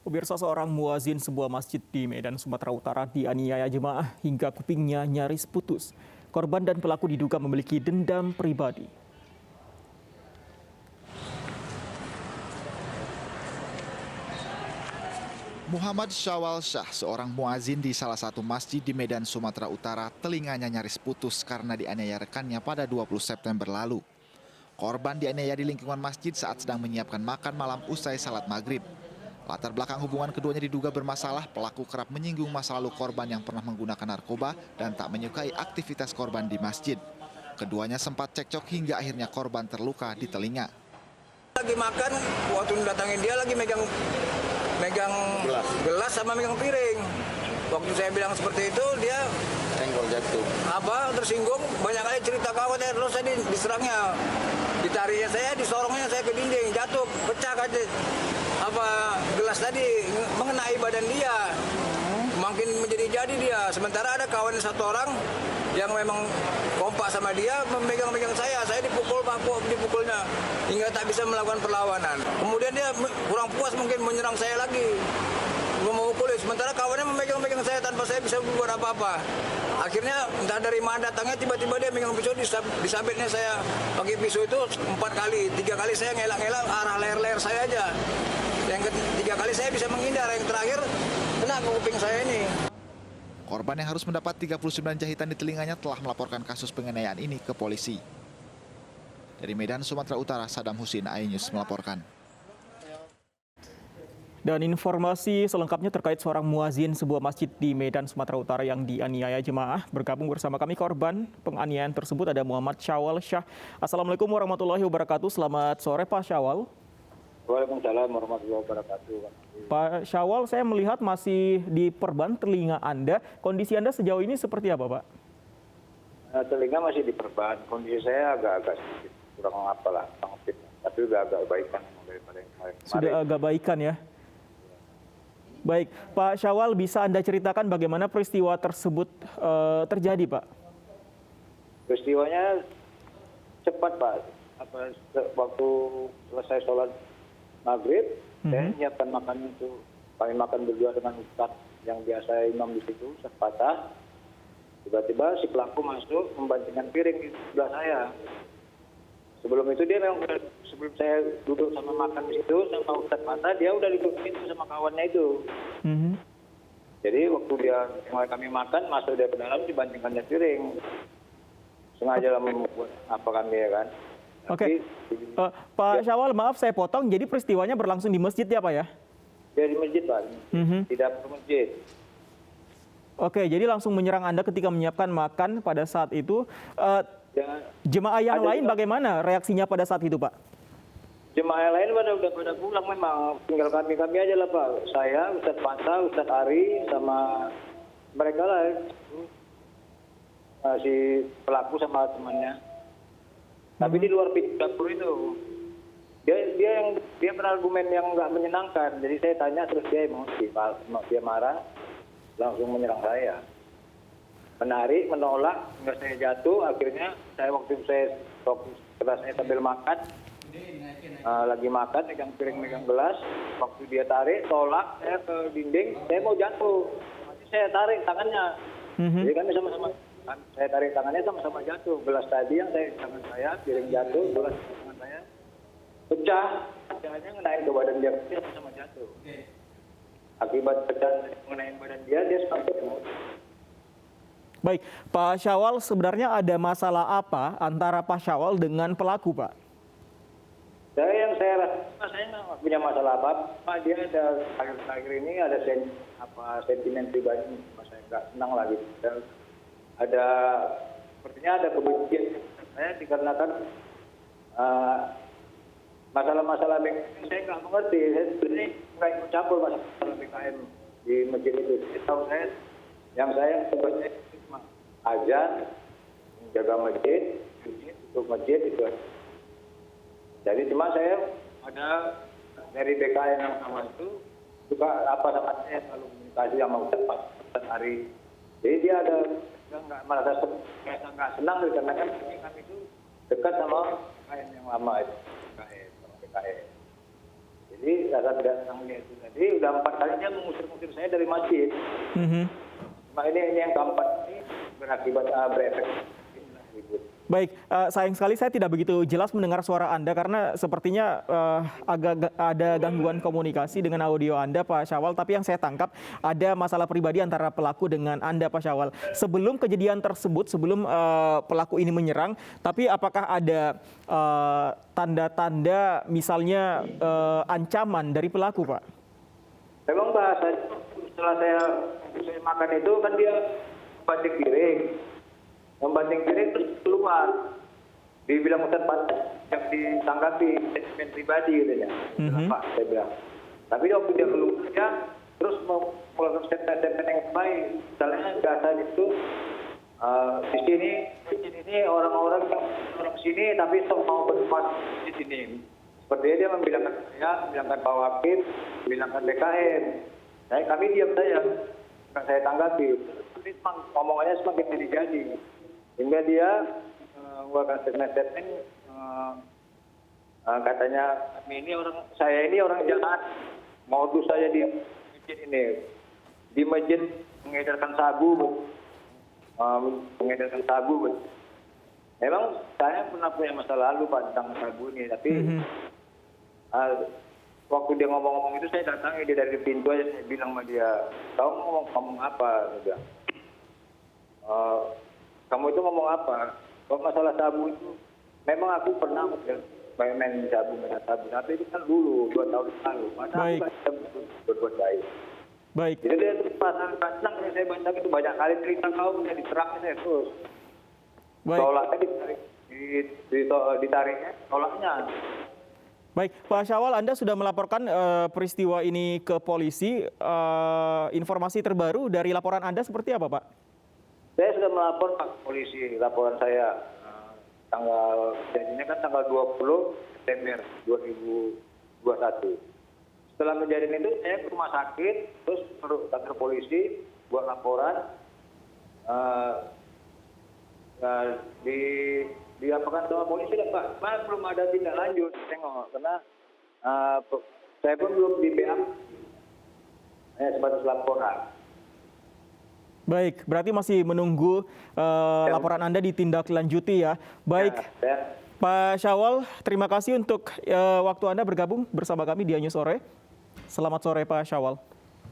Pemirsa, seorang muazin sebuah masjid di Medan, Sumatera Utara dianiaya jemaah hingga kupingnya nyaris putus. Korban dan pelaku diduga memiliki dendam pribadi. Muhammad Syawal Syah, seorang muazin di salah satu masjid di Medan, Sumatera Utara, telinganya nyaris putus karena dianiaya rekannya pada 20 September lalu. Korban dianiaya di lingkungan masjid saat sedang menyiapkan makan malam usai salat maghrib. Latar belakang hubungan keduanya diduga bermasalah, pelaku kerap menyinggung masa lalu korban yang pernah menggunakan narkoba dan tak menyukai aktivitas korban di masjid. Keduanya sempat cekcok hingga akhirnya korban terluka di telinga. Lagi makan, waktu datangin dia lagi megang gelas sama megang piring. Waktu saya bilang seperti itu, dia senggol jatuh. Tersinggung, banyak kali cerita kawan saya, terus saya diserangnya. Ditariknya saya, disorongnya saya ke dinding, jatuh, pecah kaca. Gelas tadi mengenai badan dia. Makin menjadi-jadi dia. Sementara ada kawan satu orang yang memang kompak sama dia, memegang-megang saya dipukulnya hingga tak bisa melakukan perlawanan. Kemudian dia kurang puas mungkin menyerang saya lagi, memukul. Sementara kawannya memegang-megang saya tanpa saya bisa berbuat apa-apa. Akhirnya entah dari mana datangnya, tiba-tiba dia megang pisau, disabetnya saya pakai pisau itu 4 kali. 3 kali saya ngelak-ngelak arah leher-leher saya aja. Yang ketiga kali saya bisa menghindar, yang terakhir kena ke kuping saya ini. Korban yang harus mendapat 39 jahitan di telinganya telah melaporkan kasus penganiayaan ini ke polisi. Dari Medan, Sumatera Utara, Saddam Hussein, iNews melaporkan. Dan informasi selengkapnya terkait seorang muazin sebuah masjid di Medan, Sumatera Utara yang dianiaya jemaah. Bergabung bersama kami korban penganiayaan tersebut ada Muhammad Syawal Syah. Assalamualaikum warahmatullahi wabarakatuh. Selamat sore Pak Syawal. Waalaikumsalam warahmatullahi wabarakatuh. Pak Syawal, saya melihat masih diperban telinga Anda. Kondisi Anda sejauh ini seperti apa, Pak? Telinga masih diperban. Kondisi saya agak sedikit kurang apalah, tapi udah agak baikan daripada yang kemarin. Sudah agak baikan ya. Baik, Pak Syawal, bisa Anda ceritakan bagaimana peristiwa tersebut terjadi, Pak? Peristiwanya cepat, Pak. Waktu selesai sholat maghrib, saya menyiapkan makan untuk kami makan berdua dengan ustadz yang biasa imam di situ, Ustadz Patah. Tiba-tiba si pelaku masuk membantingkan piring di sebelah saya. Sebelum itu dia memang sebelum saya duduk sama makan di situ sama Ustadz Patah, dia udah duduk itu sama kawannya itu. Jadi waktu dia mulai kami makan, masuk dia ke dalam dibantingkannya piring. Sengaja lah membuat apa kami ya kan. Oke, Pak Syawal, maaf saya potong. Jadi peristiwanya berlangsung di masjid ya, Pak ya? Dia di masjid, Pak. Tidak ke masjid. Oke, jadi langsung menyerang Anda ketika menyiapkan makan pada saat itu. Jemaah yang lain bagaimana reaksinya pada saat itu, Pak? Jemaah yang lain udah pada pulang memang. Tinggal kami aja lah, Pak. Saya, Ustadz Panta, Ustadz Ari, sama mereka lah. Si pelaku sama temannya. Tapi di luar pintu dapur itu, dia berargumen yang nggak menyenangkan. Jadi saya tanya terus dia emosi, dia marah, langsung menyerang saya. Menarik, menolak, nggak saya jatuh. Akhirnya waktu saya sambil makan, lagi makan, megang piring, megang gelas. Waktu dia tarik, tolak, saya ke dinding, saya mau jatuh. Saya tarik tangannya. Jadi kami sama-sama. Saya tarik tangannya sama-sama jatuh. Gelas tadi yang saya tangan saya, piring jatuh, gelas tangan saya pecah. Pecahnya ngenain ke badan dia sama jatuh. Akibat pecah mengenain badan dia sampai emosi. Baik, Pak Syawal, sebenarnya ada masalah apa antara Pak Syawal dengan pelaku, Pak? Saya nggak punya masalah apa. Dia ada akhir-akhir ini ada sentimen pribadi. Saya nggak senang lagi. Sepertinya ada kebencian saya dikarenakan masalah-masalah BKM saya nggak mengerti. Saya sebenarnya nggak ikut campur masalah BKM di masjid itu. Tahu saya, yang saya sebenarnya cuma azan, menjaga masjid, untuk masjid itu. Jadi cuma saya ada dari BKM yang sama itu juga sama saya selalu komunikasi sama Ustadz Ari. Jadi dia ada nggak merasa nggak senang karena kan kami itu dekat sama BKM yang lama itu, BKM. Jadi agak datang dia itu. Jadi udah 4 kali dia mengusir-ngusir saya dari masjid. Mhm. Nah, ini yang keempat ini berakibat berefek ribut. Baik, sayang sekali saya tidak begitu jelas mendengar suara Anda karena sepertinya agak ada gangguan komunikasi dengan audio Anda, Pak Syawal. Tapi yang saya tangkap ada masalah pribadi antara pelaku dengan Anda, Pak Syawal. Sebelum kejadian tersebut, sebelum pelaku ini menyerang, tapi apakah ada tanda-tanda misalnya ancaman dari pelaku, Pak? Memang bahasanya setelah saya makan itu kan dia banting piring terus keluar. Dibilang Ustaz Pantas yang ditanggapi statement pribadi gitu ya. Pak saya bilang. Tapi waktu dia keluar dia terus melakukan statement yang baik. Misalnya bahasa itu di sini orang-orang yang orang sini tapi mau bertempat di sini. Seperti dia membilangkan saya, membilangkan Pak Wakil, membilangkan BKM. Kami diam saja, bukan saya tanggapi. Tapi omongannya semakin jadi. Hingga dia mengeluarkan statement katanya saya ini orang jahat, modus saya di masjid ini, di masjid mengedarkan sabu. Memang saya pernah punya masa lalu Pak tentang sabu ini, tapi waktu dia ngomong-ngomong itu saya datangi dia dari pintu aja, saya bilang sama dia, kamu ngomong apa? Dia bilang, kamu itu ngomong apa? Kalau masalah sabu itu, memang aku pernah main sabu, tapi itu kan dulu 2 tahun lalu. Masa aku kan berbuat baik. Baik. Jadi dia terus pasang yang saya baca itu banyak kali cerita kau udah diterangin saya terus. Baik. Tolaknya ditariknya, tolaknya. Baik, Pak Syawal, Anda sudah melaporkan peristiwa ini ke polisi. Informasi terbaru dari laporan Anda seperti apa, Pak? Saya sudah melapor Pak polisi. Laporan saya jadinya kan tanggal 20 September 2021. Setelah kejadian itu saya ke rumah sakit, terus ke kantor polisi buat laporan. Diapakan sama polisi dan Pak, belum ada tindak lanjut, tengok karena saya pun belum di BAP, hanya sebatas laporan. Baik, berarti masih menunggu laporan Anda ditindaklanjuti ya. Baik, Pak Syawal, terima kasih untuk waktu Anda bergabung bersama kami di News Sore. Selamat sore Pak Syawal.